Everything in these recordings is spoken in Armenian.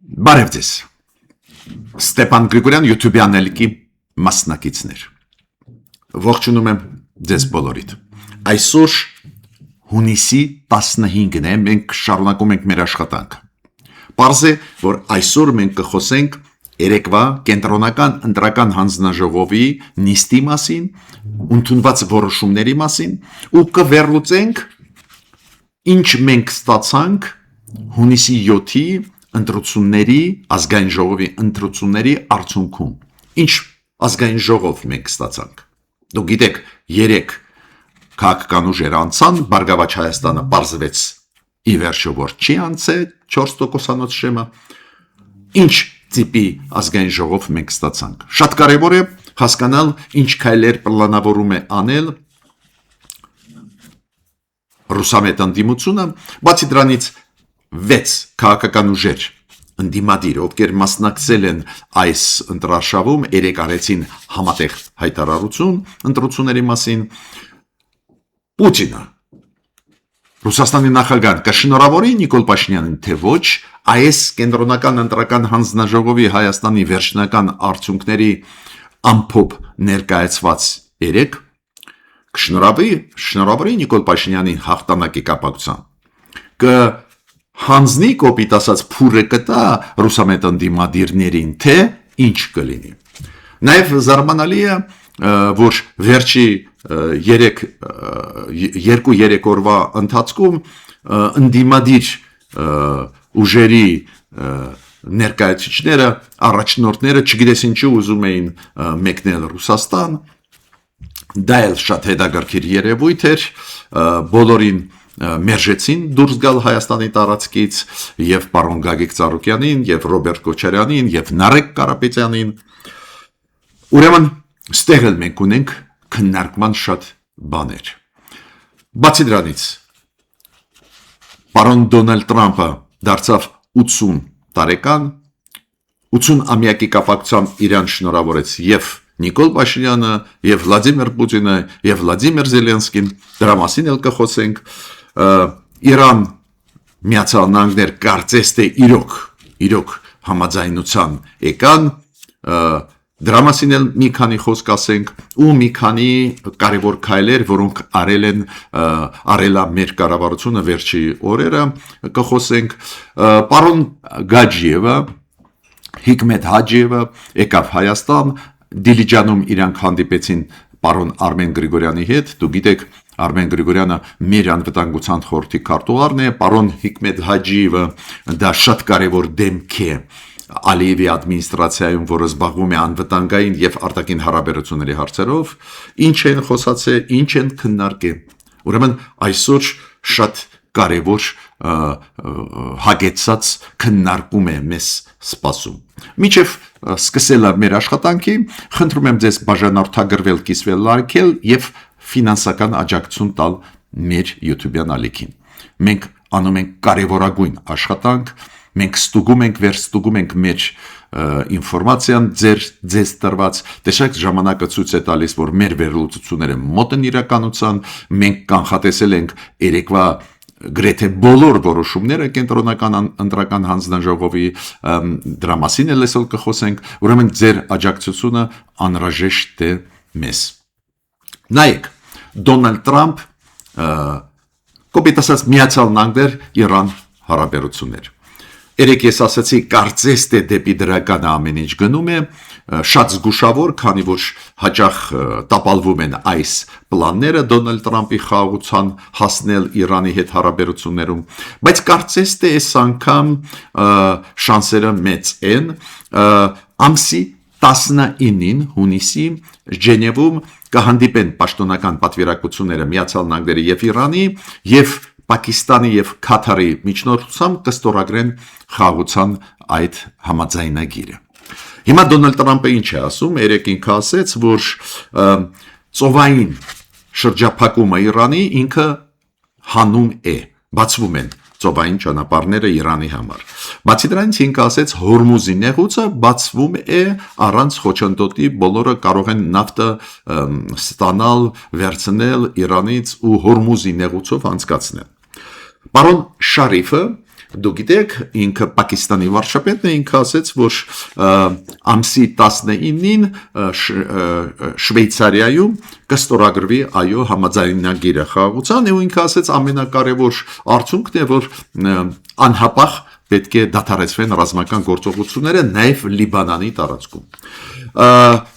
Բարև ձեզ, Ստեփան Գրիգորյան YouTube-յան ելքի մասնակիցներ, ողջունում եմ ձեզ բոլորիդ, այսօր հունիսի 15-ն է, մենք շարունակում ենք մեր աշխատանքը, պարզ է, որ այսօր մենք կխոսենք երեկվա կենտրոնական ընտրական հանձնաժողովի նիստի մասին, ընդունված որոշումների մասին ու կվերլուծենք ինչ մենք ստացանք հունիսի 7-ի ընտրությունների, ազգային ժողովի ընտրությունների արդյունքում, ինչ ազգային ժողով մենք ստացանք, դուք գիտեք, 3 քաղաքական ուժեր անցան, Բարգավաճ Հայաստանը պարզվեց ի վերջո, որ չի անցել 4%-անոց շեմը, ինչ տիպի ազգային ժողով մենք ստացանք, շատ կարևոր է հասկանալ ինչ քայլեր պլանավորում է անել ռուսամետ ընդդիմությունը, բացի դրանից 6 քաղաքական ուժեր ընդդիմադիր, ովքեր մասնակցել են այս ընտրարշավում, 3 արեցին համատեղ հայտարարություն ընտրությունների մասին, Պուտինը, Ռուսաստանի նախագահան կշնորհավորի Նիկոլ Փաշինյանին, թե ոչ, այս կենտրոնական ընտրական հանձնաժողովի Հայաստանի վերջնական արդյունքների ամփոփ ներկայացված 3 կշնորհավորի Նիկոլ Փաշինյանին հաղթանակի կապակցությամբ, հանձնի կոպիտ ասած փուրը կտա ռուսամետ ընդդիմադիրներին, թե ինչ կլինի։ Նաև զարմանալի է, որ վերջի 2-3 օրվա ընթացքում ընդդիմադիր ուժերի ներկայացուցիչները, առաջնորդները չգիտես ինչու ուզում էին մեկնել Ռուսաստան, դա էլ շատ հետաքրքիր երևույթ էր, բոլորին մերժեցին դուրս գալ Հայաստանի տարածքից եւ պարոն Գագիկ Ծառուկյանին եւ Ռոբերտ Քոչարյանին եւ Նարեկ Կարապետյանին, ուրեմն ստեղ էլ մենք ունենք քննարկման շատ բաներ, բացի դրանից պարոն Դոնալդ Տրամփը դարձավ 80 տարեկան, 80-ամյակի կապակցությամբ իրան շնորհավորեց եւ Նիկոլ Փաշինյանը եւ Վլադիմիր Պուտինը եւ Վլադիմիր Զելենսկին, դրա մասին էլ կխոսենք, Իրան Միացյալ Նահանգներ կարծես թե իրոք համաձայնության եկան, դրա մասին էլ մի քանի խոսք ասենք ու մի քանի կարևոր քայլեր, որոնք արել է մեր կառավարությունը վերջի օրերը կխոսենք, պարոն Գաջիևը, Հիկմետ Հաջիևը եկավ Հայաստան, Դիլիջանում իրանք հանդիպեցին պարոն Արմեն Գրիգորյանի հետ, դուք գիտեք, Արմեն Գրիգորյանը մեր անվտանգության խորհրդի քարտուղարն է, պարոն Հիկմետ Հաջիևը դա շատ կարևոր դեմք է Ալիևի ադմինիստրացիայում, որը զբաղվում է անվտանգային եւ արտաքին հարաբերությունների հարցերով, ինչ են խոսացել, ինչ են քննարկել։ Ուրեմն այսօր շատ կարևոր հագեցած քննարկում է մեզ սպասում։ Մինչև սկսելը մեր աշխատանքի, խնդրում եմ ձեզ բաժանորդագրվել, կիսվել, լայքել եւ ֆինանսական աջակցություն տալ մեր YouTube-յան ալիքին։ Մենք անում ենք կարևորագույն աշխատանք, մենք վերստուգում ենք մեր ինֆորմացիան ձեզ տրված, տեսեք ժամանակը ցույց է տալիս, որ մեր վերլուծությունները մոտ են իրականության, մենք կանխատեսել ենք երեկվա գրեթե բոլոր որոշումները կենտրոնական ընտրական հանձնաժողովի, դրա մասին էլ այսօր կխոսենք, ուրեմն ձեր աջակցությունը անհրաժեշտ է մեզ։ Նայեք, Դոնալդ Տրամփ, կոպիտ ասած Միացյալ Նահանգներ Իրան հարաբերություններ։ Երեք ես ասացի, կարծես թե դեպի դրական ամեն ինչ գնում է, շատ զգուշավոր, քանի որ հաճախ տապալվում են այս պլանները Դոնալդ Տրամփի խաղաղության հասնել Իրանի հետ հարաբերություններում, բայց կարծես թե այս անգամ շանսերը մեծ են, ամսի 19-ին հունիսի Ժնևում կհանդիպեն պաշտոնական պատվիրակությունները Միացյալ Նահանգների եւ Իրանի եւ Պակիստանի եւ Քաթարի միջնորդությամբ կստորագրեն խաղաղության այդ համաձայնագիրը։ Հիմա Դոնալդ Տրամփը ինչ է ասում, երեք ինքը ասեց, որ ծովային շրջափակումը Իրանի ինքը հանում է, բացվում են ծովային ճանապարհները Իրանի համար։ Բացի դրանից ինքը ասեց Հորմուզի նեղուցը բացվում է առանց խոչընդոտի, բոլորը կարող են նավթը ստանալ, վերցնել Իրանից ու Հորմուզի նեղուցով անցկացնել։ Պարոն Շարիֆը Դուք գիտեք, ինքը Պակիստանի վարչապետն է, ինքը ասեց, որ ամսի 19-ին Շվեյցարիայում կստորագրվի այո համաձայնագիրը խաղաղության, ու ինքը ասեց ամենակարևոր արդյունքն է, որ անհապաղ պետք է դադարեցվեն ռազմական գործողությունները նաև Լիբանանի տարածքում։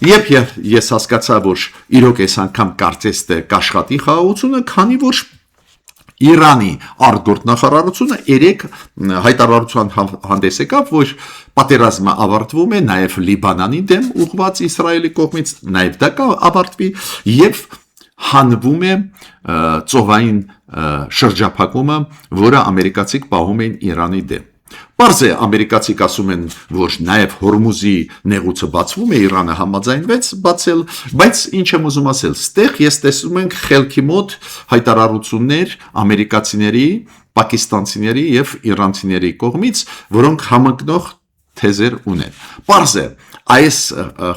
Երբ ես հասկացա, որ իրոք այս անգամ կարծես թե կաշխատի խաղաղությունը, քանի որ Իրանի արտգործնախարարությունը երեք հայտարարության հանդես եկավ, որ պատերազմը ավարտվում է նաև Լիբանանի դեմ ուղղված Իսրայելի կողմից, նաև դա ավարտվի եւ հանվում է ծովային շրջափակումը, որը ամերիկացիք պահում էին Իրանի դեմ։ Պարզ է, ամերիկացիք ասում են, որ նաև Հորմուզի նեղուցը բացվում է, Իրանը համաձայնվեց բացել, բայց ինչ եմ ուզում ասել, ստեղ ես տեսնում ենք խելքի մոտ հայտարարություններ ամերիկացիների, պակիստանցիների եւ իրանցիների կողմից, որոնք համընկնող թեզեր ունեն։ Պարզ է, այս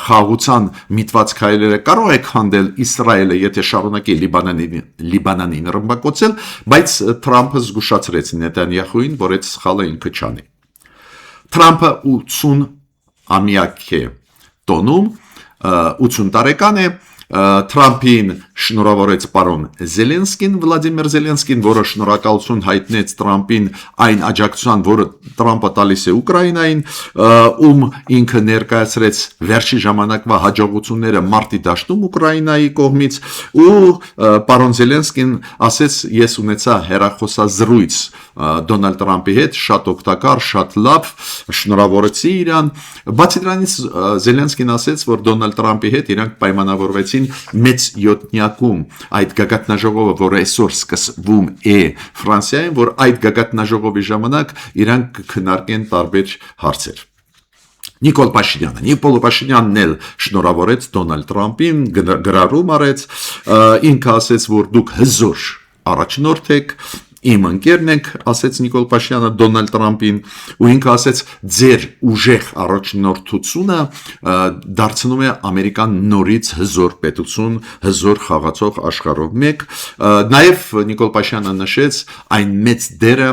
խաղաղության միտված քայլերը կարող է քանդել Իսրայելը, եթե շարունակի Լիբանանին ռմբակոծել, բայց Թրամփը զգուշացրեց Նետանյախուին, որ այդ սխալը ինքը չանի։ Թրամփը 80 ամյակ է տոնում, 80 տարեկան է, Թրամփին շնորհավորեց պարոն Զելենսկին, Վլադիմիր Զելենսկին, որը շնորհակալություն հայտնեց Թրամփին այն աջակցության, որը Թրամփը տալիս է Ուկրաինային, ում ինքը ներկայացրեց վերջի ժամանակվա հաջողությունները մարտի դաշտում Ուկրաինայի կողմից, ու պարոն Զելենսկին ասեց, ես ունեցա հեռախոսազրույց Դոնալդ Թրամփի հետ, շատ օգտակար, շատ լավ, շնորհավորեցի իրան։ Բացի դրանից Զելենսկին ասեց, որ Դոնալդ Թրամփի հետ իրանք պայմանավորվեցին մեծ յոթնյակում այդ գագաթնաժողովը, որը այսօր սկսվում է Ֆրանսիայում, որ այդ գագաթնաժողովի ժամանակ իրանք կքննարկեն տարբեր հարցեր։ Նիկոլ Փաշինյանն էլ շնորհավորեց Դոնալդ Թրամփին, գրառում արեց, ինքը ասեց, որ դուք հզոր առաջնորդ եք, իմ ընկերն եք, ասեց Նիկոլ Փաշինյանը Դոնալդ Թրամփին, ու ինքը ասեց, ձեր ուժեղ առաջնորդությունը դարձնում է Ամերիկան նորից հզոր պետություն, հզոր խաղացող աշխարհով մեկ։ Նաև Նիկոլ Փաշինյանը նշեց այն մեծ դերը,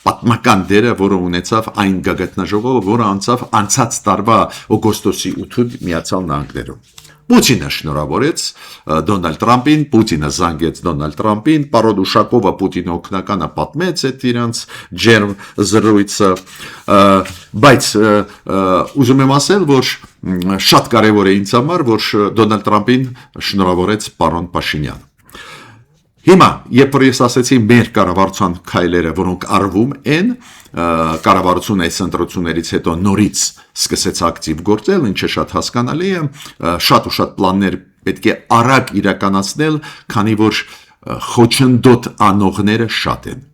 պատմական դերը, որը ունեցավ այն գագաթնաժողովը, որը անցավ անցած տարվա օգոստոսի 8-ին Միացյալ Նահանգներում։ Պուտինը շնորհավորեց Դոնալդ Թրամփին, Պուտինը զանգեց Դոնալդ Թրամփին, պարոն Ուշակովը Պուտինի օգնականը պատմեց այդ իրանց ջերմ զրույցը, բայց ուզում եմ ասել, որ շատ կարևոր է ինձ համար, որ Դոնալդ Թրամփին շնորհավորեց պարոն Փաշինյանը։ Հիմա, երբ որ ես ասեցի մեր կառավարության քայլերը, որոնք արվում են, կառավարությունը այս ընտրություններից հետո նորից սկսեց ակտիվ գործել, ինչը շատ հասկանալի է, շատ ու շատ պլաններ պետք է արագ իրականացնել, քանի որ խոչընդոտ անողները շատ են։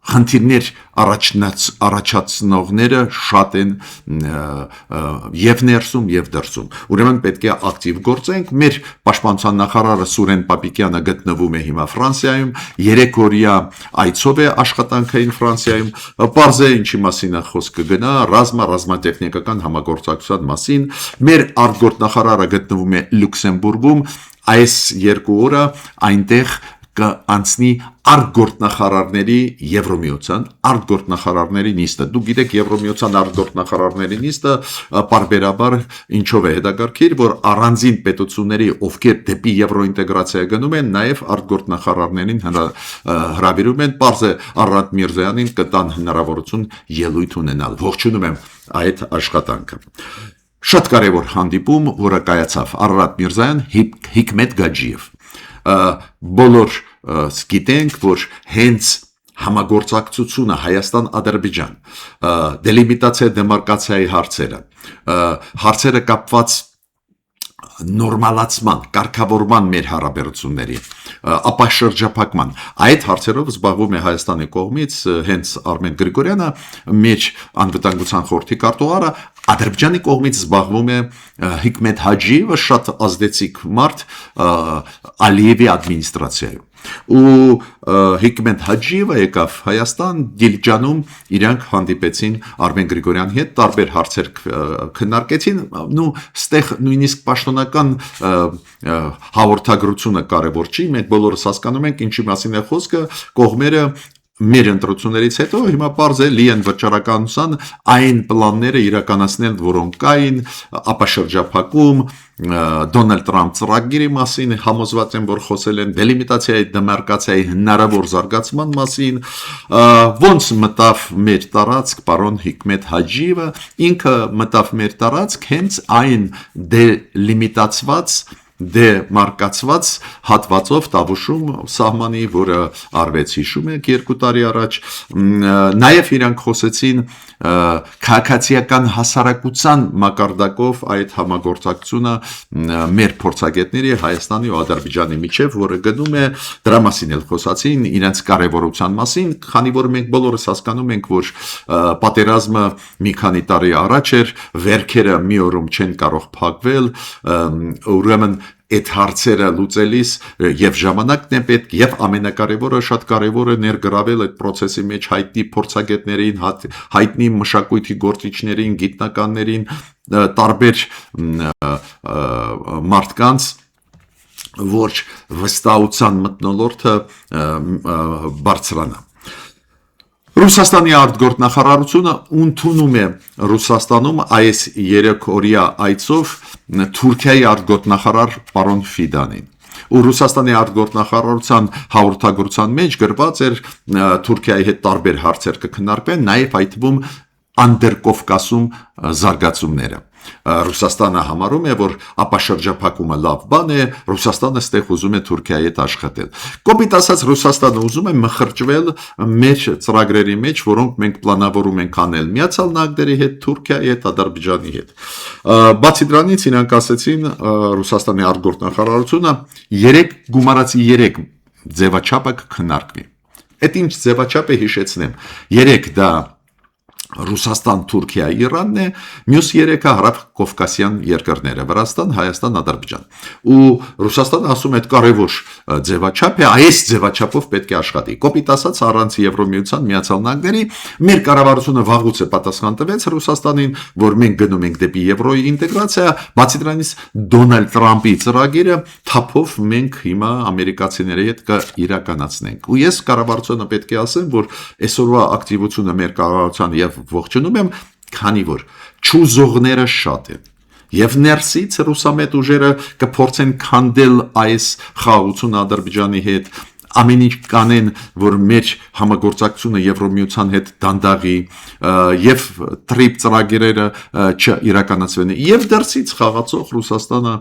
Խնդիրներ առաջացնողները շատ են եւ ներսում եւ դրսում։ Ուրեմն պետք է ակտիվ գործենք։ Մեր պաշտպանության նախարարը Սուրեն Պապիկյանը գտնվում է հիմա Ֆրանսիայում, 3 օրյա այցով է աշխատանքային Ֆրանսիայում։ Պարզ է ինչի մասին է խոսքը գնա, ռազմատեխնիկական համագործակցության մասին։ Մեր արտգործնախարարը գտնվում է Լյուքսեմբուրգում, այս 2 օրը այնտեղ կանցնի արտգործնախարարների Եվրոմիության արտգործնախարարների նիստը։ Դուք գիտեք, Եվրոմիության արտգործնախարարների նիստը պարբերաբար ինչով է հետաքրքիր, որ առանձին պետությունների, ովքեր դեպի եվրոինտեգրացիա գնում են, նաև արտգործնախարարներին հրավիրում են, պարզ է Արարատ Միրզոյանին կտան հնարավորություն ելույթ ունենալ։ Ողջունում եմ այդ աշխատանքը։ Շատ կարևոր հանդիպում, որը կայացավ Արարատ Միրզոյան, Հիկմետ Գաջիև։ Բոլոր գիտենք, որ հենց համագործակցությունը Հայաստան-Ադրբեջան, դելիմիտացիա դեմարկացիայի հարցերը կապված նորմալացման, կարգավորման մեր հարաբերությունների, ապա շրջափակման, այդ հարցերով զբաղվում է Հայաստանի կողմից հենց Արմեն Գրիգորյանը, մեր անվտանգության խորհրդի քարտուղարը, Ադրբեջանի կողմից զբաղվում է Հիկմետ Հաջիևը, շատ ազդեցիկ մարդ Ալիևի ադմինիստրացիայում։ Ու Հիկմետ Հաջիևը եկավ Հայաստան, Դիլջանում իրանք հանդիպեցին Արմեն Գրիգորյանի հետ, տարբեր հարցեր քննարկեցին, ստեղ նույնիսկ պաշտոնական հաղորդագրությունը կարևոր չի, մենք բոլորս հասկանում ենք ինչի մասին է խոսքը, կողմերը մեր ընտրություններից հետո հիմա պարզ է լի են վճռականության այն պլանները իրականացնել, որոնք կային ապաշրջափակում, Դոնալդ Տրամփ ծրագիրի մասին համոզված եմ, որ խոսել են դելիմիտացիայի, դեմարկացիայի հնարավոր զարգացման մասին, ոնց մտավ մեր տարածք պարոն Հիկմետ Հաջիևը, ինքը մտավ մեր տարածք հենց այն դելիմիտացված դեմարկացված հատվածով Տավուշում սահմանի, որը արվեց հիշում եք 2 տարի առաջ, նաև իրանք խոսեցին քաղաքացիական հասարակության մակարդակով այդ համագործակցությունը մեր փորձագետների Հայաստանի ու Ադրբեջանի միջև, որը գնում է դրա մասին էլ խոսացին, իրենց կարևորության մասին, քանի որ մենք բոլորս հասկանում ենք, որ պատերազմը մի քանի տարի առաջ էր, վերքերը մի օրում չեն կարող փակվել, ուրեմն այդ հարցերը լուծելիս եւ ժամանակն է պետք եւ ամենակարևորը շատ կարևոր է ներգրավել այդ process-ի մեջ հայտնի փորձագետներին, հայտնի մշակույթի գործիչներին, գիտնականներին, տարբեր մարդկանց, որ վստահության մթնոլորտը բարձրանա։ Ռուսաստանի արտգործնախարարությունը ընդունում է Ռուսաստանում այս 3 օրյա այցով Թուրքիայի արտգործնախարար պարոն Ֆիդանին։ Ու Ռուսաստանի արտգործնախարարության հաղորդագրության մեջ գրված էր Թուրքիայի հետ տարբեր հարցեր կքննարկվեն, նաև այդ թվում Անդերկովկասում զարգացումները։ Ռուսաստանը համարում է, որ ապաշրջափակումը լավ բան է, Ռուսաստանը ստեղ ուզում է Թուրքիայի հետ աշխատել։ Կոպիտ ասած Ռուսաստանը ուզում է մխրճվել մեր ծրագրերի մեջ, որոնք մենք պլանավորում ենք անել Միացյալ Նահանգների հետ, Թուրքիայի հետ, Ադրբեջանի հետ։ Բացի դրանից իրանք ասեցին Ռուսաստանի արտգործնախարարությունը 3 գումարած 3 ձևաչափը կքննարկվի։ Այդ ինչ ձևաչափ է հիշեցնեմ։ 3 դա Ռուսաստան, Թուրքիա, Իրանն է, մյուս 3-ը հարավ-կովկասյան երկրները՝ Վրաստան, Հայաստան, Ադրբեջան։ Ու Ռուսաստանը ասում է, այդ կարևոր ձևաչափ է, այս ձևաչափով պետք է աշխատի։ Կոպիտ ասած, առանց Եվրոմիության, Միացյալ Նահանգների մեր կառավարությունը վաղուց է պատասխան տվեց Ռուսաստանին, որ մենք գնում ենք դեպի Եվրոյի ինտեգրացիա, բացի դրանից Դոնալդ Տրամփի ծրագիրը թափով մենք հիմա ամերիկացիների հետ կիրականացնենք։ Ու ես կառավարությունը պետք է ասեմ, որ այսօրվա ակտիվությունը մեր կառավարության եւ ողջունում եմ, քանի որ ճուզողները շատ են եւ ներսից ռուսամետ ուժերը կփորձեն քանդել այս խաղաղությունը Ադրբեջանի հետ, ամեն ինչ կանեն, որ մեր համագործակցությունը Եվրոմիության հետ դանդաղի եւ տրիպ ծրագիրերը չիրականացվեն եւ դրսից խաղացող Ռուսաստանը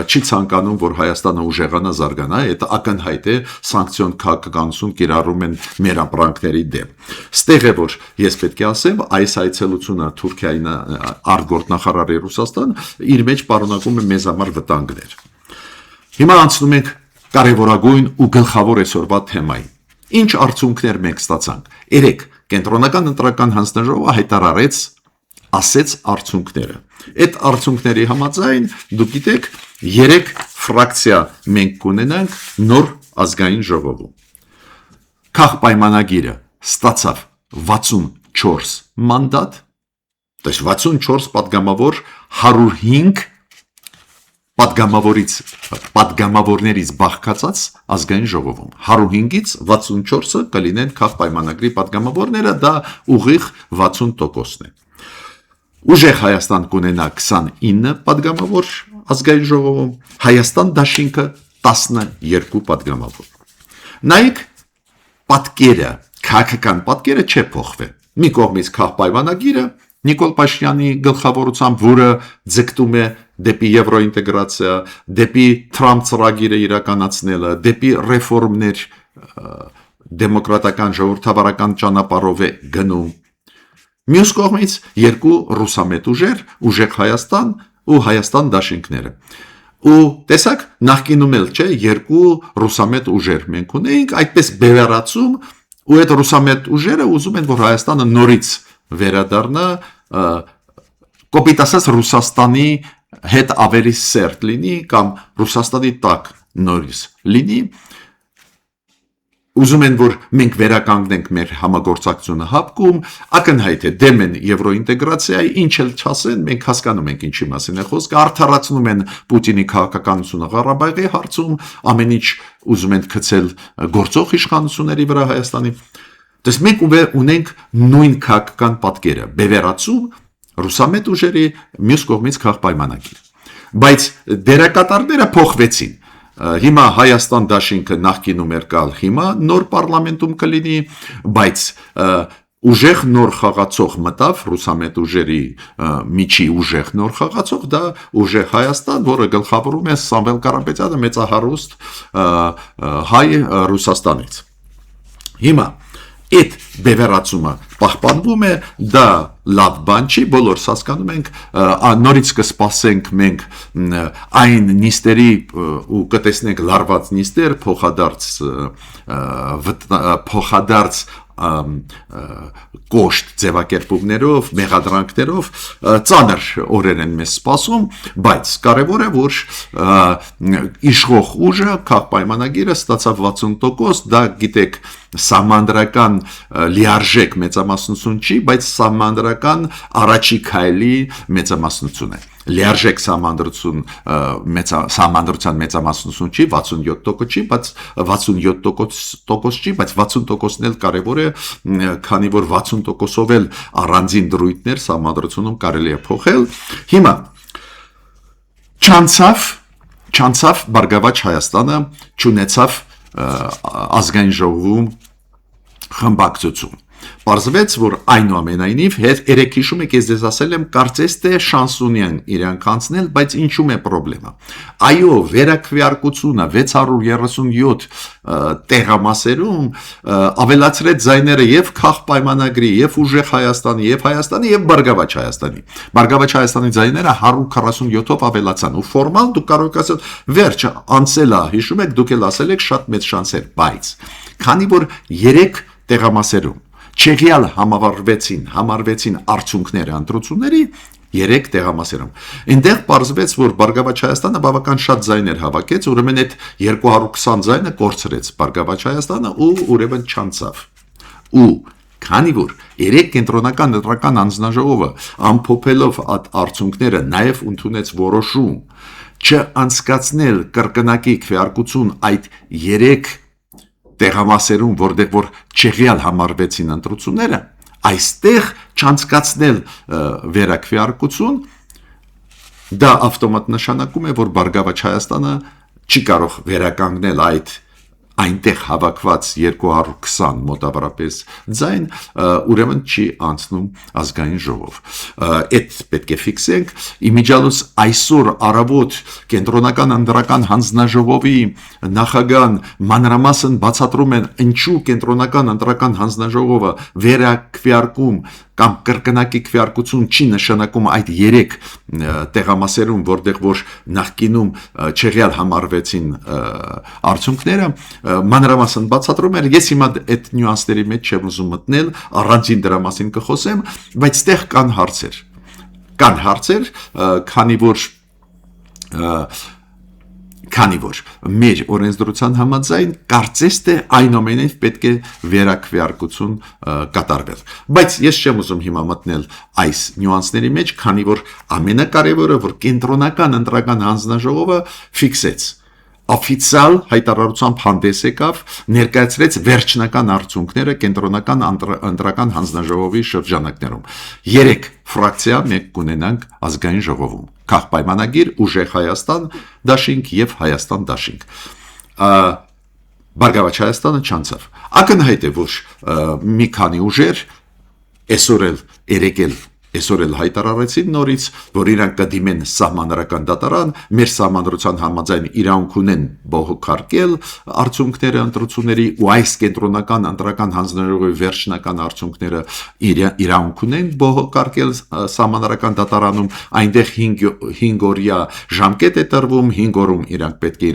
չի ցանկանում, որ Հայաստանը ուժեղանա, զարգանա, այդ ակնհայտ է սանկցիոն քաղաքականություն կիրառում են մեր ապրանքների դեմ։ Ստեղ է, որ ես պետք է ասեմ, այս այցելությունը Թուրքիայի արտգործնախարարի Ռուսաստան իր մեջ պարունակում է մեզ համար վտանգներ։ Հիմա անցնում ենք կարևորագույն ու գլխավոր այսօրվա թեմային։ Ինչ արդյունքներ մենք ստացանք։ 3 կենտրոնական ընտրական հանձնաժողովը հայտարարեց, ասեց արդյունքները։ Այդ արդյունքների համաձայն, դուք գիտեք, 3 ֆրակցիա մենք կունենանք նոր ազգային ժողովում։ Քաղաքապայմանագիրը ստացավ 64 մանդատ, то есть 64 падգամավոր 105 պատգամավորներից բաղկացած ազգային ժողովում 105-ից 64-ը կլինեն քաղաքապայմանագրի պատգամավորները, դա ուղիղ 60%-ն է։ Ուժեղ Հայաստան կունենա 29 պատգամավոր ազգային ժողովում, Հայաստան դաշինքը 12 պատգամավոր։ Նայեք պատկերը, քաղաքական պատկերը չէ փոխվել։ Մի կողմից քաղաքապայմանագիրը Նիկոլ Փաշինյանի գլխավորությամբ, որը ձգտում է դեպի եվրոինտեգրացիա, դեպի Թրամփ ծրագիրը իրականացնելը, դեպի ռեֆորմներ դեմոկրատական ժողովրդավարական ճանապարհով է գնում։ Մյուս կողմից 2 ռուսամետ ուժեր, ուժեղ Հայաստան ու Հայաստան դաշինքները։ Ու տեսակ նախկինում էլ չէ 2 ռուսամետ ուժեր մենք ունեինք, այդպես բևեռացում, ու այդ ռուսամետ ուժերը ուզում են, որ Հայաստանը նորից վերադառնա, կոպիտ ասած Ռուսաստանի հետ ավելի սերտ լինի կամ Ռուսաստանի տակ նորից լինի, ուզում են, որ մենք վերականգնենք մեր համագործակցությունը ՀԱՊԿ-ում, ակնհայտ է դեմ են եվրոինտեգրացիայի, ինչ էլ չասեն, մենք հասկանում ենք ինչի մասին է խոսքը, արդարացնում են Պուտինի քաղաքականությունը Ղարաբաղի հարցում, ամեն ինչ ուզում են գցել գործող իշխանությունների վրա Հայաստանի։ Դες մենք ունենք նույն քաղաքական պատկերը, բևեռացում ռուսամետ ուժերի մյուս կողմից քաղաքապայմանագիր։ Բայց դերակատարները փոխվեցին։ Հիմա Հայաստան դաշինքը նախկինում էր գալ, հիմա նոր պարլամենտում կլինի, բայց ուժեղ նոր խաղացող մտավ ռուսամետ ուժերի միջի ուժեղ նոր խաղացող, դա ուժեղ Հայաստան, որը գլխավորում է Սամվել Կարապետյանը, մեծահարուստ հայ Ռուսաստանից։ Հիմա այդ բևեռացումը պահպանվում է, դա լավ բան չի, բոլորս հասկանում ենք, նորից կսպասենք մենք այն նիստերի ու կտեսնենք լարված նիստեր, փոխադարձ կոշտ ձևակերպումներով, մեղադրանքներով, ծանր օրեր են մեզ սպասում, բայց կարևոր է, որ իշխող ուժը քաղաքապայմանագիրը ստացավ 60%, դա գիտեք սահմանադրական լիարժեք մեծամասնություն չի, բայց սահմանադրական առաջի քայլի մեծամասնություն է։ Լիարժեք սահմանադրության մեծամասնություն չի, 67% չի, բայց 67% չի, բայց 60%-ն էլ կարևոր է, քանի որ 60%-ով էլ առանձին դրույթներ սահմանադրությունում կարելի է փոխել։ Հիմա չանցավ Բարգավաճ Հայաստանը, չունեցավ ազգային ժողովում խմբակցություն։ Պարզվեց, որ այնուամենայնիվ երեք հիշում եք, ես ձեզ ասել եմ, կարծես թե շանս ունեն իրանք անցնել, բայց ինչու՞մ է պրոբլեմը։ Այո, վերաքվեարկությունը 637 տեղամասերում ավելացրեց ձայները եւ քաղաքապայմանագրի, եւ ուժեղ Հայաստանի, եւ Բարգավաճ Հայաստանի։ Բարգավաճ Հայաստանի ձայները 147-ով ավելացան, ու ֆորմալ դուք կարող եք ասել, վերջ անցել է, հիշում եք, դուք էլ ասել եք շատ մեծ շանսեր, բայց քանի որ 3 տեղամասերում չեղյալ համարվեցին արդյունքները ընտրությունների 3 տեղամասերում։ Այնտեղ պարզվեց, որ Բարգավաճ Հայաստանը բավական շատ ձայներ հավաքեց, ուրեմն այդ 220 ձայնը կորցրեց Բարգավաճ Հայաստանը ու ուրեմն չանցավ։ Ու քանի որ 3 կենտրոնական ընտրական հանձնաժողովը ամփոփելով արդյունքները նաև ընդունեց որոշում չանցկացնել կրկնակի քվեարկություն այդ 3 տեղամասերում, որտեղ որ չեղյալ համարվեցին ընտրությունները, այստեղ չանցկացնել վերաքվեարկություն, դա ավտոմատ նշանակում է, որ Բարգավաճ Հայաստանը չի կարող վերականգնել այնտեղ հավաքված 220 մոտավորապես ձայն, ուրեմն չի անցնում ազգային ժողով։ Այդ պետք է ֆիքսենք, իմիջիալուց այսօր առավոտ կենտրոնական ընտրական հանձնաժողովի նախագահան մանրամասն բացատրում են, ինչու կենտրոնական ընտրական հանձնաժողովը վերաքվեարկում կամ կրկնակի քվեարկություն չի նշանակում այդ 3 տեղամասերում, որտեղ որ նախկինում չեղյալ համարվեցին արդյունքները, մանրամասն բացատրում էր, ես հիմա այդ նյուանսների մեջ չեմ ուզում մտնել, առանձին դրա մասին կխոսեմ, բայց այդտեղ կան հարցեր, քանի որ մեր օրենսդրության համաձայն կարծես թե այնուամենայնիվ պետք է վերաքվեարկություն կատարվել։ Բայց ես չեմ ուզում հիմա մտնել այս նյուանսների մեջ, քանի որ ամենակարևորը, որ կենտրոնական ընտրական հանձնաժողովը ֆիքսեց օֆիցիալ հայտարարությամբ հանդես եկավ, ներկայացրեց վերջնական արդյունքները կենտրոնական ընտրական հանձնաժողովի շրջանակներում։ 3 ֆրակցիա մենք կունենանք ազգային ժողովում։ Քաղաքապայմանագիր, ուժեղ Հայաստան դաշինք եւ Հայաստան դաշինք։ Բարգավաճ Հայաստանը չանցավ։ Ակնհայտ է, որ մի քանի ուժեր այսօր էլ հայտարարեցին նորից, որ իրանք կդիմեն սահմանադրական դատարան, մեր սահմանադրության համաձայն իրավունք ունեն բողոքարկել արդյունքները ընտրությունների ու այս կենտրոնական ընտրական հանձնաժողովի վերջնական արդյունքները իրավունք ունեն բողոքարկել սահմանադրական դատարանում, այնտեղ 5 օրյա ժամկետ է տրվում, 5 օրում իրանք պետք է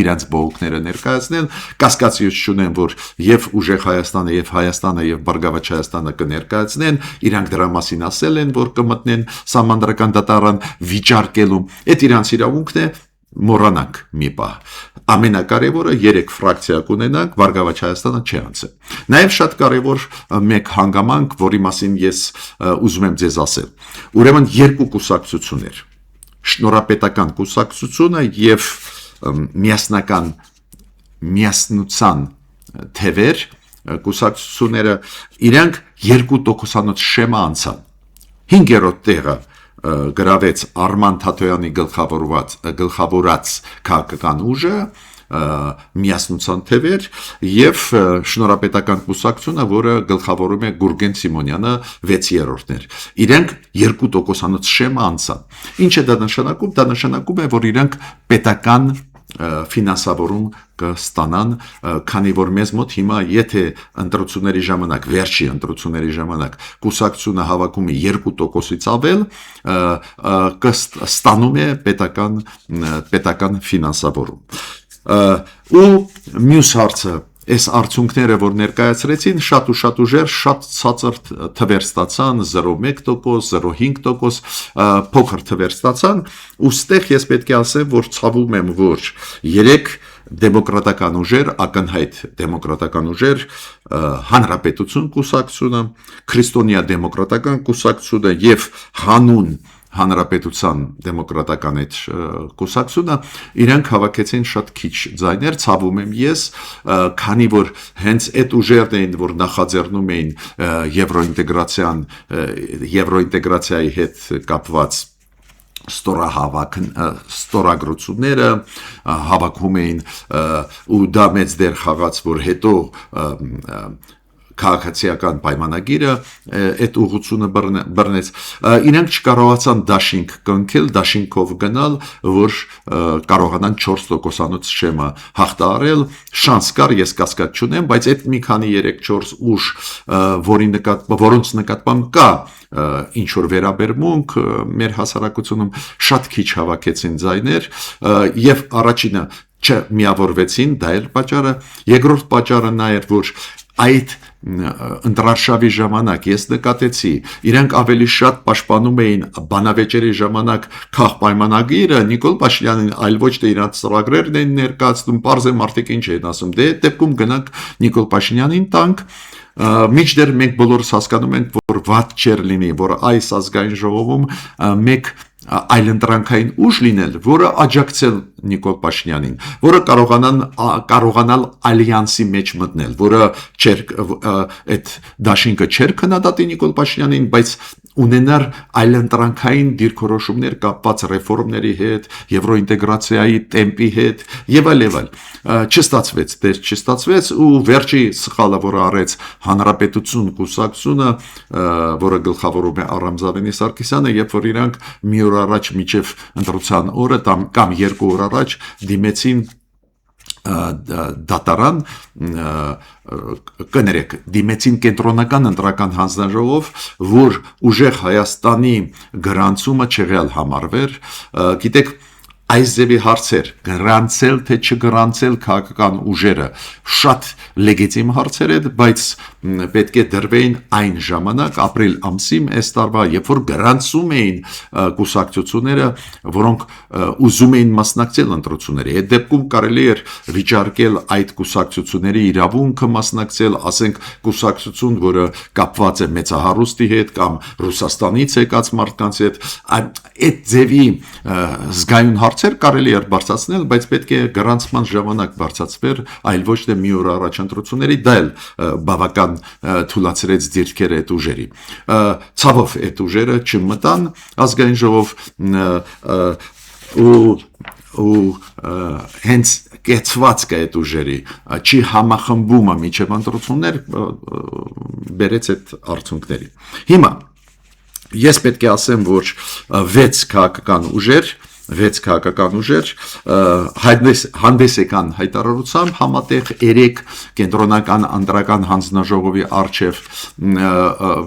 իրանց բողոքները ներկայացնեն, կասկածություն չունեն, որ եւ ուժեղ Հայաստանը եւ Հայաստանը եւ Բարգավաճ Հայաստանը կներկայացնեն, իրանք դրա մասին ասել են, որ կմտնեն սահմանադրական դատարան վիճարկելու։ Այդ իրանց իրավունքն է, մոռանանք մի բան։ Ամենակարևորը 3 ֆրակցիա կունենանք, Բարգավաճ Հայաստանը չի անցել։ Նաև շատ կարևոր մեկ հանգամանք, որի մասին ես ուզում եմ ձեզ ասել։ Ուրեմն երկու կուսակցություններ, Շնորհապետական կուսակցությունը եւ միասնության թևեր կուսակցությունները իրանք 2% շեմա անցան։ 5-րդ տեղը գրավեց Արման Թաթոյանի գլխավորած քաղաքական ուժը, միասնության թևեր եւ Շնորհապետական կուսակցությունը, որը գլխավորում է Գուրգեն Սիմոնյանը 6-րդն էր։ Իրենք 2% շեմա անցան։ Ինչ է դա նշանակում։ Դա նշանակում է, որ իրենք պետական ֆինանսավորում կստանան, քանի որ մեզ մոտ հիմա եթե ընտրությունների ժամանակ, վերջի ընտրությունների ժամանակ կուսակցությունը հավաքում է 2%-ից ավել, կստանում է պետական ֆինանսավորում։ Ու մյուս հարցը, այս արդյունքները, որ ներկայացրեցին, շատ ուժեր, շատ ցածր թվեր ստացան, 0.1%, 0.5%, փոքր թվեր ստացան, ու ստեղ ես պետք է ասեմ, որ ցավում եմ, որ 3 դեմոկրատական ուժեր, ակնհայտ դեմոկրատական ուժեր, Հանրապետություն կուսակցությունը, Քրիստոնյա դեմոկրատական կուսակցությունը եւ հանուն Հանրապետության դեմոկրատական այդ կուսակցությունը իրանք հավաքեցին շատ քիչ ձայներ, ցավում եմ ես, քանի որ հենց այդ ուժերն էին, որ նախաձեռնում էին եվրոինտեգրացիայի հետ կապված ստորագրությունները հավաքում էին, ու դա մեծ դեր խաղաց, որ հետո քաղաքացիական պայմանագիրը այդ ուղղությունը բռնեց։ Իրենք չկարողացան դաշինք կնքել, դաշինքով գնալ, որ կարողանան 4% շեմա հաղթահարել, շանս կար, ես կասկած չունեմ, բայց այդ մի քանի 3-4 ուժ, որոնց նկատմամբ կա ինչ որ վերաբերմունք մեր հասարակությունում, շատ քիչ հավաքեցին ձայներ, եւ առաջինը չմիավորվեցին, դա էր պատճառը, երկրորդ պատճառը նա էր, որ այդ ընտրարշավի ժամանակ ես նկատեցի, իրենք ավելի շատ պաշտպանում էին բանավեճերի ժամանակ քաղաքապայմանագիրը Նիկոլ Փաշինյանին, այլ ոչ թե իրենց ծրագրերն են ներկայացնում, պարզ է մարդիկ ինչ են ասում, դե այդ դեպքում գնանք Նիկոլ Փաշինյանին տանք, մինչդեռ մենք բոլորս հասկանում ենք, որ վատ չէր լինի, որ այս ազգային ժողովում մեկ այլընտրանքային ուժ լինել, որը աջակցել Նիկոլ Փաշինյանին, որը կարողանալ ալյանսի մեջ մտնել, որը այդ դաշինքը չէր քննադատի Նիկոլ Փաշինյանին, բայց ունենար այլընտրանքային դիրքորոշումներ կապված ռեֆորմների հետ, եվրոինտեգրացիայի տեմպի հետ եւ այլ։ Չստացվեց ու վերջի սխալը, որը արեց Հանրապետություն կուսակցությունը, որը գլխավորում է Առամզավենի Սարգսյանը, երբ որ իրանք մի օր առաջ միջև ընտրության օրը կամ 2 օր առաջ դիմեցին դատարան, կներեք, դիմեցին կենտրոնական ընտրական հանձնաժողով, որ ուժեղ Հայաստանի գրանցումը չեղյալ համարվեր, գիտեք, այս ձևի հարցեր, գրանցել թե չգրանցել քաղաքական ուժերը, շատ լեգիտիմ հարցեր են, բայց պետք է դրվեին այն ժամանակ, ապրիլ ամսին, այս տարվա, երբ որ գրանցում էին կուսակցությունները, որոնք ուզում էին մասնակցել ընտրությունների։ Այդ դեպքում կարելի էր վիճարկել այդ կուսակցությունների իրավունքը մասնակցել, ասենք կուսակցություն, որը կապված է մեծահարուստի հետ կամ Ռուսաստանից եկած մարդկանց հետ, այդ ձևի զգայուն հարցեր կարելի էր բարձրացնել, բայց պետք է գրանցման ժամանակ բարձրացվեր, այլ ոչ թե մի օր առաջ ընտրությունների, դա էլ բավական թուլացրեց դիրքերը այդ ուժերի։ Ցավով այդ ուժերը չմտան ազգային ժողով ու հենց կեցվածքը այդ ուժերի չի համախմբումը միջև ընտրություններ բերեց այդ արդյունքների։ Հիմա ես պետք է ասեմ, որ 6 քաղաքական ուժեր հանդես եկան հայտարարությամբ համատեղ 3 կենտրոնական ընտրական հանձնաժողովի առջև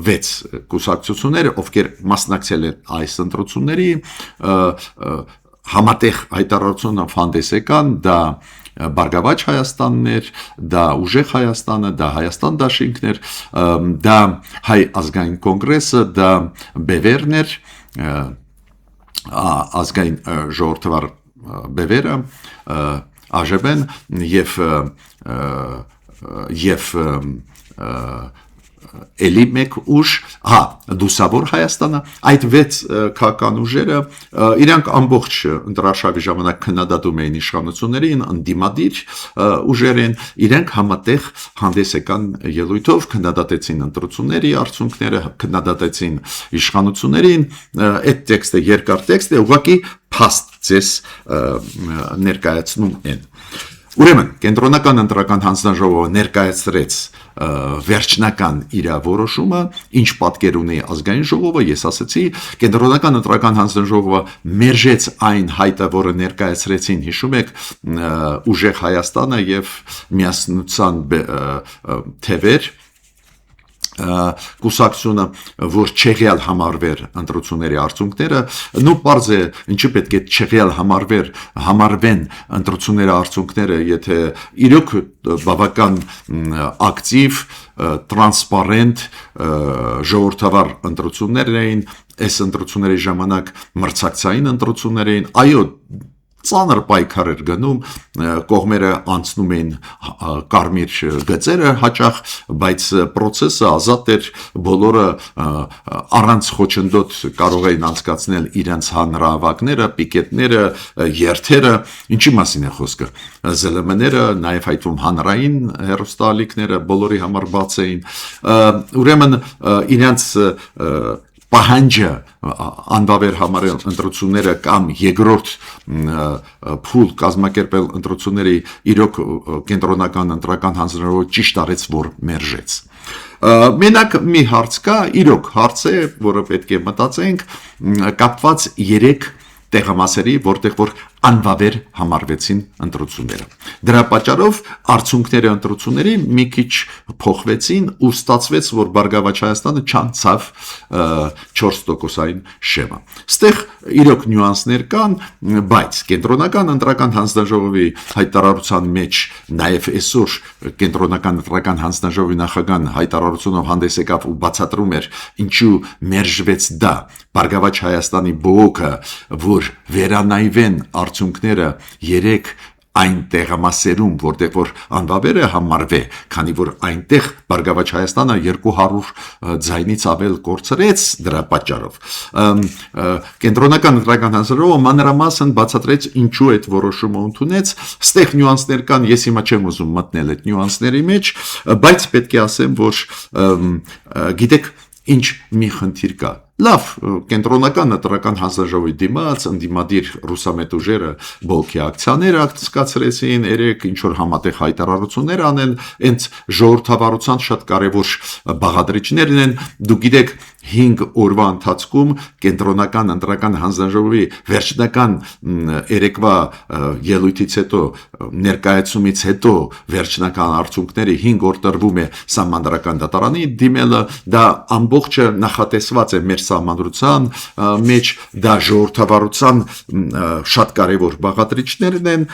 6 կուսակցություններ, ովքեր մասնակցել են այս ընտրությունների, համատեղ հայտարարությունով հանդես եկան, դա Բարգավաճ Հայաստանն էր, դա Ուժեղ Հայաստանը, դա Հայաստան դաշինքն էր, դա Հայ ազգային կոնգրեսը, դա Բևերն էր, ազգային ժողովրդավար բևերը ԱԺԲ-ն եւ էլի մեկ ուժ, Լուսավոր Հայաստանը, այդ 6 քաղաքական ուժերը իրանք ամբողջ ընտրարշավի ժամանակ քննադատում էին իշխանություններին, ընդդիմադիր ուժերին, իրենք համատեղ հանդես եկան ելույթով, քննադատեցին ընտրությունների արդյունքները, քննադատեցին իշխանություններին, այդ տեքստը երկար տեքստ է, ուղղակի փաստ ձեզ ներկայացնում են։ Ուրեմն, կենտրոնական ընտրական հանձնաժողովը ներկայացրեց վերջնական իր որոշումը, ինչ պատկեր ունի ազգային ժողովը, ես ասացի, կենտրոնական ընտրական հանձնաժողովը մերժեց այն հայտը, որը ներկայացրեցին, հիշում եք, Ուժեղ Հայաստանը եւ Միասնության թևեր, կուսակցությունը, որ չեղյալ համարվեր ընտրությունների արդյունքները, նու պարզ է, ինչի պետք է չեղյալ համարվեն ընտրությունների արդյունքները, եթե իրոք բավական ակտիվ, տրանսպարենտ, ժողովրդավար ընտրություններ էին, այս ընտրությունների ժամանակ մրցակցային ընտրություններ էին, այո, ծանր պայքար էր գնում, կողմերը անցնում էին կարմիր գծերը հաճախ, բայց process-ը ազատ էր, բոլորը առանց խոչընդոտ կարող էին անցկացնել իրենց հանրահավաքները, պիկետները, երթերը, ինչի մասին է խոսքը, ԶԼՄ-ները, նաև հայտվում հանրային հեռուստաալիքները բոլորի համար բաց էին, ուրեմն իրենց պահանջը անվավեր համարել ընտրությունները կամ երկրորդ փուլ կազմակերպել ընտրությունների իրոք կենտրոնական ընտրական հանձնաժողովը ճիշտ արեց, որ մերժեց։ Մենակ մի հարց կա, իրոք հարց է, որը պետք է մտածենք, կապված 3 տեղամասերի, որտեղ որ անվավեր համարվեցին ընտրությունները։ Դրա պատճառով արդյունքները ընտրությունների մի քիչ փոխվեցին ու ստացվեց, որ Բարգավաճ Հայաստանը չանցավ 4%-ային շեմը։ Ստեղ իրոք նյուանսներ կան, բայց կենտրոնական ընտրական հանձնաժողովի հայտարարության մեջ նաև այսօր կենտրոնական ընտրական հանձնաժողովի նախագահան հայտարարությունով հանդես եկավ ու բացատրում էր, ինչու մերժվեց դա Բարգավաճ Հայաստանի բողոքը, որ վերանայվեն արդյունքները 3 այն տեղամասերում, որտեղ որ անվավերը համարվե, քանի որ այնտեղ Բարգավաճ Հայաստանը 200 ձայնից ավել կորցրեց դրա պատճառով։ Կենտրոնական ընտրական հանձնաժողովը մանրամասն բացատրեց ինչու այդ որոշումը ընդունեց, ստեղ նյուանսներ կան, ես հիմա չեմ ուզում մտնել այդ նյուանսների մեջ, բայց պետք է ասեմ, որ գիտեք, ինչ մի խնդիր կա։ Լավ, կենտրոնական ընտրական հանձնաժողովի դիմաց ընդդիմադիր ռուսամետ ուժերը բողոքի ակցիաներ անցկացրեցին, երեք ինչ որ համատեղ հայտարարություններ անեն, հենց ժողովրդավարության շատ կարևոր բաղադրիչներն են, դուք գիտեք 5 օրվա ընթացքում կենտրոնական ընտրական հանձնաժողովի վերջնական երեկվա ելույթից հետո, ներկայացումից հետո վերջնական արդյունքների 5 օր տրվում է Սահմանադրական դատարանի դիմելը, դա ամբողջը նախատեսված է մեր սահմանադրության մեջ, դա ժողովրդավարության շատ կարևոր բաղադրիչներն են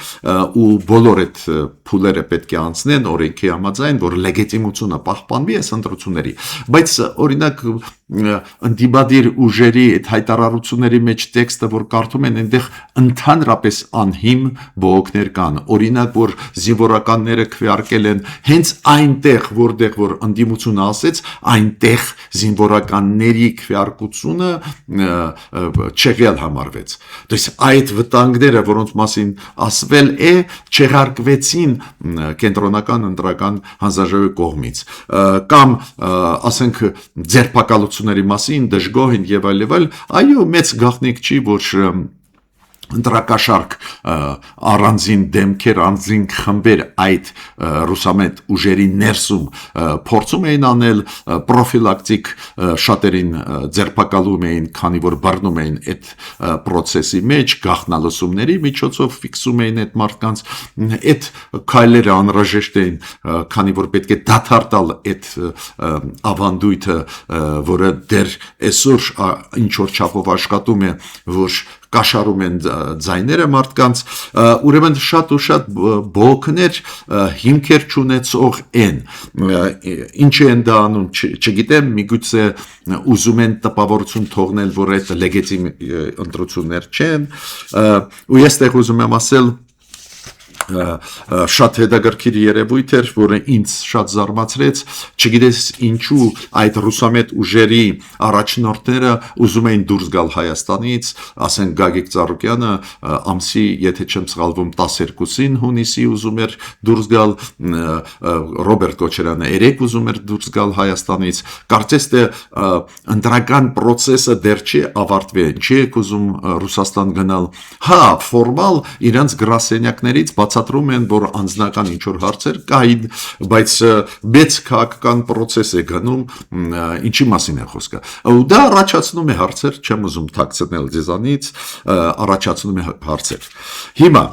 ու բոլոր այդ փուլերը պետք է անցնեն օրենքի համաձայն, որ լեգիտիմությունը պահպանվի այս ընտրությունների, բայց օրինակ ընդդիմադիր ուժերի այդ հայտարարությունների մեջ տեքստը, որ կարդում են, այնտեղ ընդհանրապես անհիմ բողոքներ կան, օրինակ, որ զինվորականները քվեարկել են հենց այնտեղ, որտեղ որ ընդդիմությունը ասեց, այնտեղ զինվորականների քվեարկությունը չեղյալ համարվեց։ Դες այդ վտանգները, որոնց մասին ասվել է, չեղարկվեցին կենտրոնական ընտրական հանձնաժողովի կողմից, կամ ասենք ձերբակալությունների մասին, դժգոհ են եւ այլ, այո, մեծ գաղտնիք չի, որ ընտրակաշարք առանձին դեմքեր, առանձին խմբեր այդ ռուսամետ ուժերի ներսում փորձում էին անել, պրոֆիլակտիկ շատերին ձերբակալում էին, քանի որ բռնում էին այդ process-ի մեջ, գաղտնալսումների միջոցով ֆիքսում էին այդ մարդկանց, այդ քայլերը անհրաժեշտ էին, քանի որ պետք է դադար տալ այդ ավանդույթը, որը դեռ այսօր ինչ որ չափով աշխատում է, որ կաշառում են ձայները մարդկանց, ուրեմն շատ ու շատ բողոքներ, հիմքեր չունեցող են, ինչի են դա անում, չգիտեմ, միգուցե ուզում են տպավորություն թողնել, որ այդ լեգիտիմ ընտրություններ չեն, ու ես տեղ ուզում եմ ասել, շատ հետաքրքիր երևույթ էր, որը ինձ շատ զարմացրեց, չգիտես ինչու այդ ռուսամետ ուժերի առաջնորդները ուզում էին դուրս գալ Հայաստանից, ասեն Գագիկ Ծառուկյանը ամսի, եթե չեմ սխալվում, 12-ին հունիսի ուզում էր դուրս գալ, Ռոբերտ Քոչարյանը 3 ուզում էր դուրս գալ Հայաստանից, կարծես թե ընտրական process-ը դեռ չի ավարտվել, չի եք ուզում Ռուսաստան գնալ, հա, ֆորմալ իրանց գրասենյակներից բացատրում են, որ անձնական ինչ-որ հարցեր կային, բայց մեծ քաղաքական process է գնում, ինչի մասին է խոսքը։ Ու դա առաջացնում է հարցեր, չեմ ուզում թաքցնել ձեզանից, առաջացնում է հարցեր։ Հիմա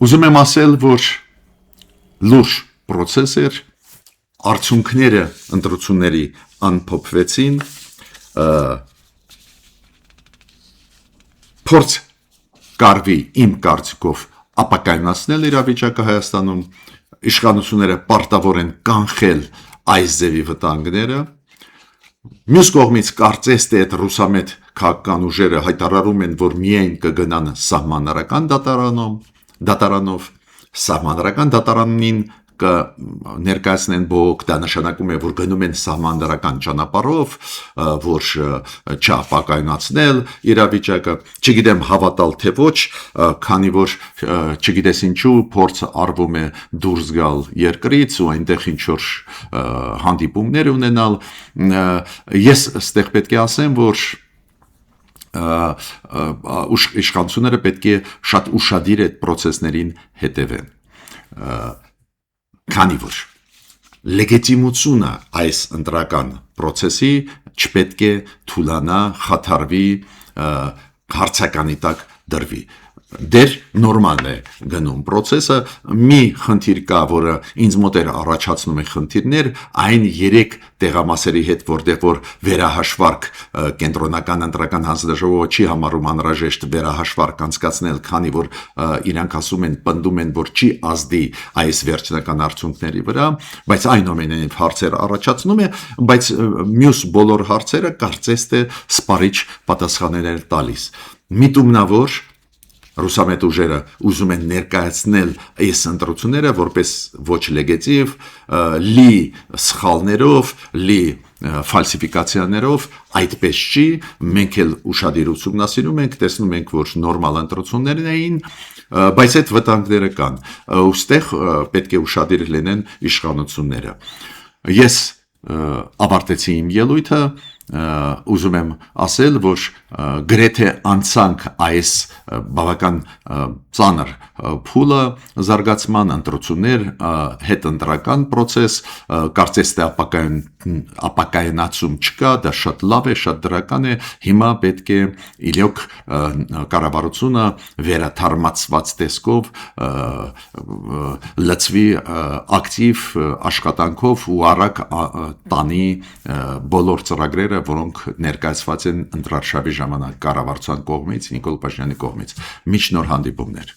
ուզում եմ ասել, որ լուրջ process էր, արդյունքները ընտրությունների անփոփվեցին, փորձ կարվի իմ կարծիքով ապակայնացնել իրավիճակը Հայաստանում, իշխանությունները պարտավոր են կանխել այս ձևի վտանգները, մյուս կողմից կարծես թե այդ ռուսամետ քաղաքական ուժերը հայտարարում են, որ միայն կգնան սահմանադրական դատարանով, սահմանադրական դատարանին կներկայացնեն բողոք, դա նշանակում է, որ գնում են սահմանադրական ճանապարհով, որ չապակայնացնել իրավիճակը, չգիտեմ հավատալ թե ոչ, քանի որ չգիտես ինչու փորձ արվում է դուրս գալ երկրից ու այնտեղ ինչ որ հանդիպումներ ունենալ, ես ստեղ պետք է ասեմ, որ իշխանությունները պետք է շատ ուշադիր այդ process-ներին հետևեն, քանի որ լեգիտիմությունը այս ընտրական process-ի չպետք է թուլանա, խաթարվի, հարցականի տակ դրվի։ Դեր նորմալ է գնում process-ը, մի խնդիր կա, որը ինձ մոտ էր առաջացնում է խնդիրներ, այն 3 տեղամասերի հետ, որտեղ որ վերահաշվարկ կենտրոնական ընտրական հանձնաժողովը չի համարում անհրաժեշտ վերահաշվարկ անցկացնել, քանի որ իրանք ասում են, պնդում են, որ չի ազդի այս վերջնական արդյունքների վրա, բայց այնուամենայնիվ հարցեր առաջացնում է, բայց մյուս բոլոր հարցերը կարծես թե սպառիչ պատասխաններ տալիս։ Միտումնավոր ռուսամետ ուժերը ուզում են ներկայացնել այս ընտրությունները որպես ոչ լեգիտիմ, լի սխալներով, լի ֆալսիֆիկացիաներով, այդպես չի, մենք էլ ուշադիր ուսումնասիրում ենք, տեսնում ենք, որ նորմալ ընտրություններ էին, բայց այդ վտանգները կան, ուստեղ պետք է ուշադիր լինեն իշխանությունները։ Ես ավարտեցի իմ ելույթը, ուզում եմ ասել, որ գրեթե անցանք այս բավական ծանր փուլը զարգացման ընտրություններ, հետընտրական process, կարծես թե ապակայնացում չկա, դա շատ լավ է, շատ դրական է, հիմա պետք է իրոք կառավարությունը վերաթարմացված տեսքով լծվի ակտիվ աշխատանքով ու արագ տանի բոլոր ծրագրերը, որոնք ներկայացված են ընտրարշավի ժամանակ կառավարության կողմից, Նիկոլ Փաշինյանի կողմից։ Մինչ նոր հանդիպումներ։